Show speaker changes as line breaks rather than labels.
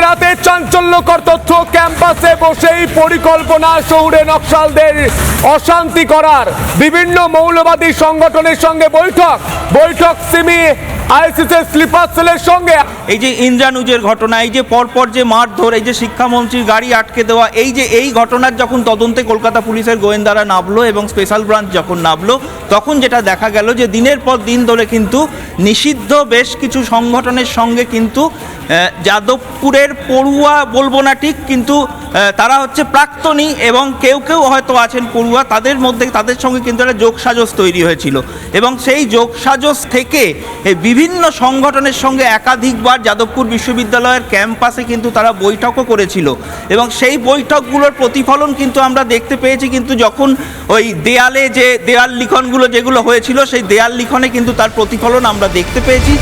রাতে চাঞ্চল্যকর তথ্য, ক্যাম্পাসে বসেই পরিকল্পনা শহুরে নকশালদের অশান্তি করার। বিভিন্ন মৌলবাদী সংগঠনের সঙ্গে বৈঠক সিমি আইসিসি স্লিপার সেলের সঙ্গে।
এই যে ইন্দ্রানুজের ঘটনা, এই যে পরপর যে মারধর, এই যে শিক্ষামন্ত্রীর গাড়ি আটকে দেওয়া, এই ঘটনার যখন তদন্তে কলকাতা পুলিশের গোয়েন্দারা নামলো এবং স্পেশাল ব্রাঞ্চ যখন নামলো, তখন যেটা দেখা গেল যে দিনের পর দিন ধরে কিন্তু নিষিদ্ধ বেশ কিছু সংগঠনের সঙ্গে কিন্তু যাদবপুরের পড়ুয়া বলবো না ঠিক, কিন্তু তারা হচ্ছে প্রাক্তনী এবং কেউ হয়তো আছেন পড়ুয়া, তাদের সঙ্গে কিন্তু একটা যোগসাজশ তৈরি হয়েছিল এবং সেই যোগসাজশ থেকে বিভিন্ন সংগঠনের সঙ্গে একাধিকবার যাদবপুর বিশ্ববিদ্যালয়ের ক্যাম্পাসে কিন্তু তারা বৈঠকও করেছিল এবং সেই বৈঠকগুলোর প্রতিফলন কিন্তু আমরা দেখতে পেয়েছি। কিন্তু যখন ওই দেয়ালে যে দেয়াল লিখনগুলো যেগুলো হয়েছিল, সেই দেয়াল লিখনে কিন্তু তার প্রতিফলন আমরা দেখতে পেয়েছি।